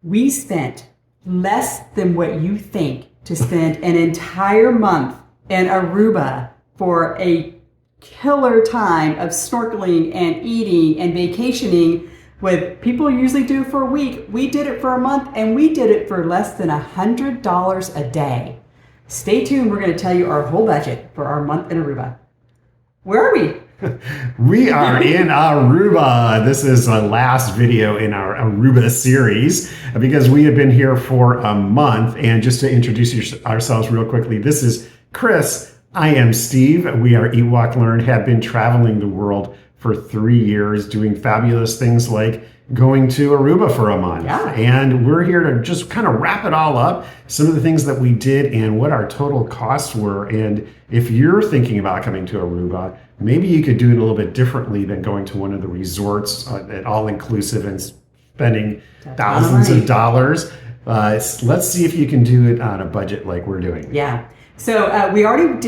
We spent less than what you think to spend an entire month in Aruba for a killer time of snorkeling and eating and vacationing with people usually do for a week. We did it for a month, and we did it for less than $100 a day. Stay tuned. We're going to tell you our whole budget for our month in Aruba. Where are we? We are in Aruba. This is the last video in our Aruba series because we have been here for a month. And just to introduce ourselves real quickly, this is Chris. I am Steve. We are EatWalkLearn, have been traveling the world for 3 years, doing fabulous things like going to Aruba for a month. Yeah. And we're here to just kind of wrap it all up, some of the things that we did and what our total costs were. And if you're thinking about coming to Aruba, maybe you could do it a little bit differently than going to one of the resorts at all-inclusive and spending thousands of dollars. Let's see if you can do it on a budget like we're doing. Yeah. So we already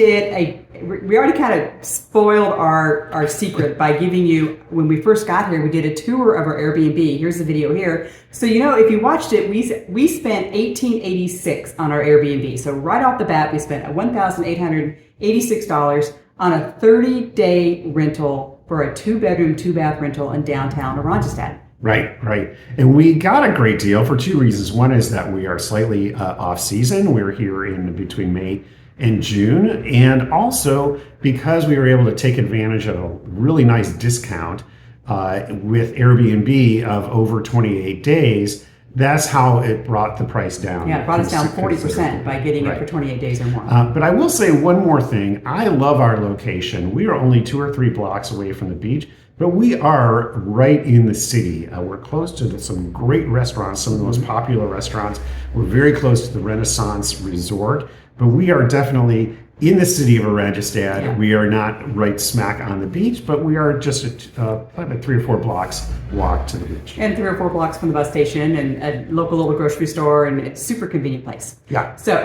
kind of spoiled our secret by giving you, when we first got here, we did a tour of our Airbnb. Here's the video here. So, if you watched it, we spent $1,886 on our Airbnb. So right off the bat, we spent $1,886 on a 30-day rental for a 2-bedroom, 2-bath rental in downtown Oranjestad. Right. And we got a great deal for 2 reasons. One is that we are slightly off season. We're here in between May and June. And also because we were able to take advantage of a really nice discount with Airbnb of over 28 days. That's how it brought the price down. Yeah, it brought us down 40% by getting it for 28 days or more. But I will say one more thing. I love our location. We are only 2 or 3 blocks away from the beach, but we are right in the city. We're close to some great restaurants, some of the most popular restaurants. We're very close to the Renaissance Resort, but we are definitely in the city of Oranjestad. Yeah. We are not right smack on the beach, but we are just about 3 or 4 blocks walk to the beach. And 3 or 4 blocks from the bus station and a local little grocery store, and it's a super convenient place. Yeah. So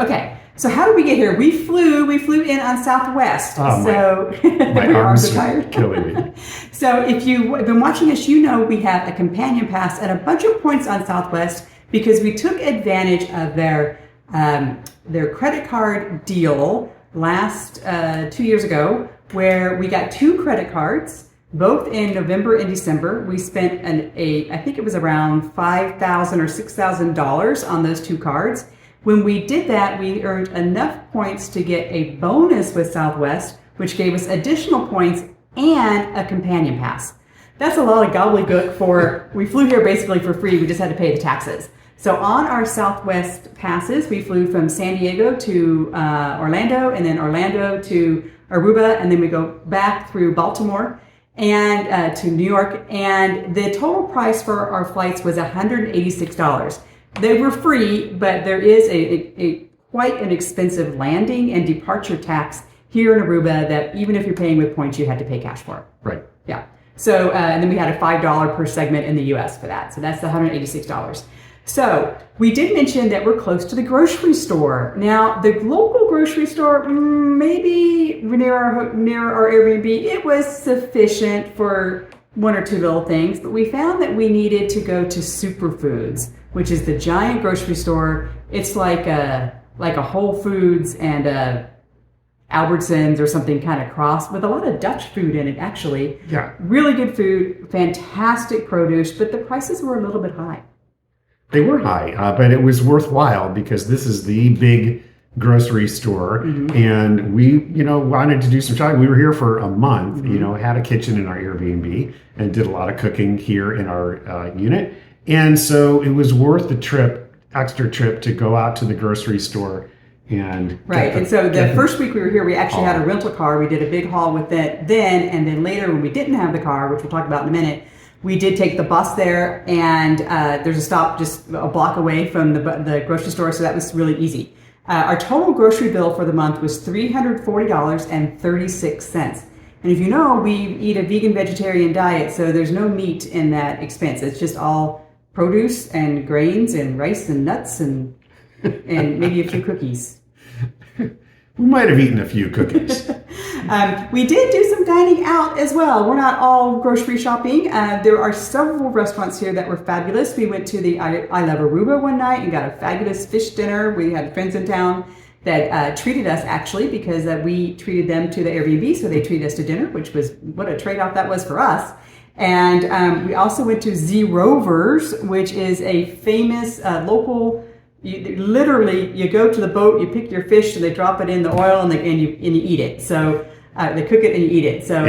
how did we get here? We flew in on Southwest. My arms are tired. Killing me. So if you've been watching us, we have a companion pass at a bunch of points on Southwest because we took advantage of their credit card deal last 2 years ago, where we got 2 credit cards, both in November and December. We spent I think it was around $5,000 or $6,000 on those 2 cards. When we did that, we earned enough points to get a bonus with Southwest, which gave us additional points and a companion pass. That's a lot of gobbledygook we flew here basically for free. We just had to pay the taxes. So on our Southwest passes, we flew from San Diego to Orlando, and then Orlando to Aruba, and then we go back through Baltimore and to New York. And the total price for our flights was $186. They were free, but there is a quite an expensive landing and departure tax here in Aruba that even if you're paying with points, you had to pay cash for. Right. Yeah. So and then we had a $5 per segment in the U.S. for that. So that's the $186. So we did mention that we're close to the grocery store. Now, the local grocery store, maybe near our Airbnb, it was sufficient for 1 or 2 little things, but we found that we needed to go to Superfoods, which is the giant grocery store. It's like a Whole Foods and a Albertsons or something kind of crossed with a lot of Dutch food in it, actually. Yeah. Really good food, fantastic produce, but the prices were a little bit high. They were high, but it was worthwhile because this is the big grocery store, and we, wanted to do some shopping. We were here for a month, had a kitchen in our Airbnb and did a lot of cooking here in our unit. And so it was worth the extra trip to go out to the grocery store and and so the first week we were here, we actually had a rental car. We did a big haul with it then, and then later when we didn't have the car, which we'll talk about in a minute, we did take the bus there, and there's a stop just a block away from the grocery store, so that was really easy. Our total grocery bill for the month was $340.36. And if you know, we eat a vegan vegetarian diet, so there's no meat in that expense. It's just all produce and grains and rice and nuts and maybe a few cookies. We might have eaten a few cookies. We did do some dining out as well. We're not all grocery shopping. There are several restaurants here that were fabulous. We went to the I Love Aruba one night and got a fabulous fish dinner. We had friends in town that treated us actually because we treated them to the Airbnb, so they treated us to dinner, which was what a trade-off that was for us. And we also went to Z Rovers, which is a famous local. You go to the boat, you pick your fish, and they drop it in the oil, and you eat it. So they cook it and you eat it. So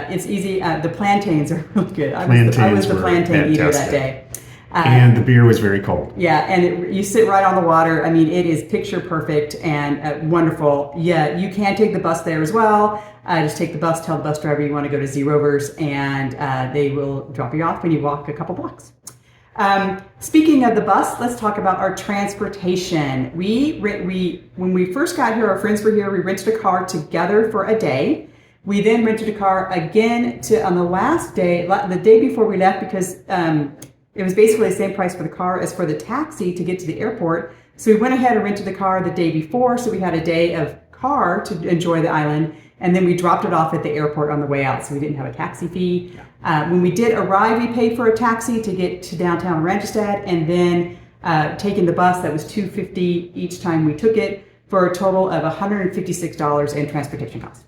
it's easy. The plantains are really good. I was the plantain eater that day. And the beer was very cold. Yeah, and you sit right on the water. I mean, it is picture perfect and wonderful. Yeah, you can take the bus there as well. Just take the bus, tell the bus driver you want to go to Z Rovers, and they will drop you off when you walk a couple blocks. Speaking of the bus, let's talk about our transportation. When we first got here, our friends were here, we rented a car together for a day. We then rented a car again on the last day, the day before we left, because it was basically the same price for the car as for the taxi to get to the airport. So we went ahead and rented the car the day before, so we had a day of car to enjoy the island, and then we dropped it off at the airport on the way out, so we didn't have a taxi fee. When we did arrive, we paid for a taxi to get to downtown Ranchstead, and then taking the bus, that was $250 each time we took it, for a total of $156 in transportation costs.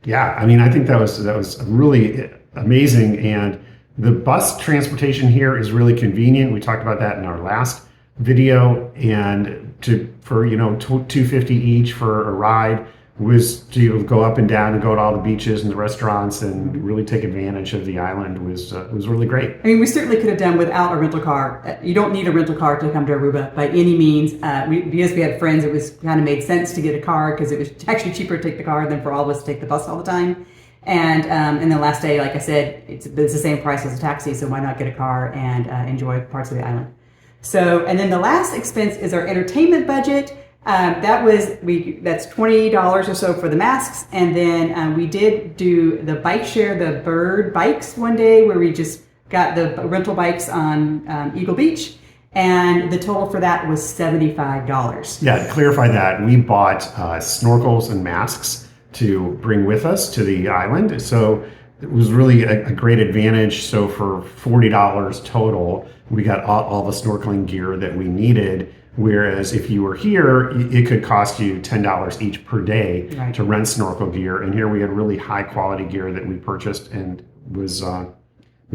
Yeah, I mean, I think that was really amazing, and the bus transportation here is really convenient. We talked about that in our last video, and for $250 each for a ride was to go up and down and go to all the beaches and the restaurants and really take advantage of the island was really great. I mean, we certainly could have done without a rental car. You don't need a rental car to come to Aruba by any means. Because we had friends, it was kind of made sense to get a car because it was actually cheaper to take the car than for all of us to take the bus all the time. And the last day, like I said, it's the same price as a taxi, so why not get a car and enjoy parts of the island? So, and then the last expense is our entertainment budget. That's $20 or so for the masks, and then we did do the bike share, the bird bikes one day, where we just got the rental bikes on Eagle Beach, and the total for that was $75. Yeah, to clarify that, we bought snorkels and masks to bring with us to the island, so it was really a great advantage. So for $40 total, we got all the snorkeling gear that we needed. Whereas if you were here, it could cost you $10 each per day to rent snorkel gear. And here we had really high quality gear that we purchased, and was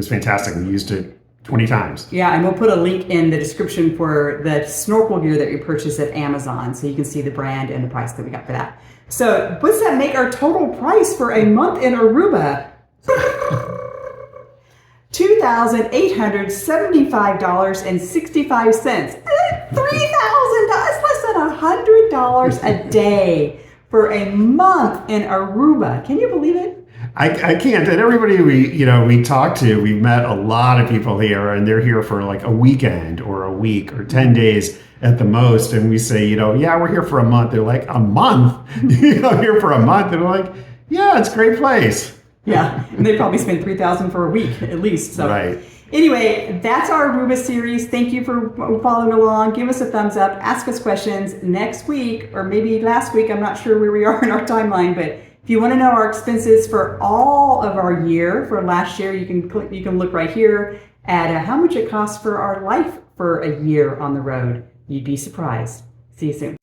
fantastic. We used it 20 times. Yeah, and we'll put a link in the description for the snorkel gear that we purchased at Amazon, so you can see the brand and the price that we got for that. So what's that make our total price for a month in Aruba? $2,875.65. $3,000. That's less than $100 a day for a month in Aruba. Can you believe it? I can't. And everybody we talked to, we've met a lot of people here, and they're here for like a weekend or a week or 10 days at the most. And we say, yeah, we're here for a month. They're like, a month? Here for a month? And we're like, yeah, it's a great place. Yeah, and they probably spend $3,000 for a week at least. So. Right. Anyway, that's our Aruba series. Thank you for following along. Give us a thumbs up. Ask us questions next week, or maybe last week. I'm not sure where we are in our timeline, but if you want to know our expenses for all of our year, for last year, you can look right here at how much it costs for our life for a year on the road. You'd be surprised. See you soon.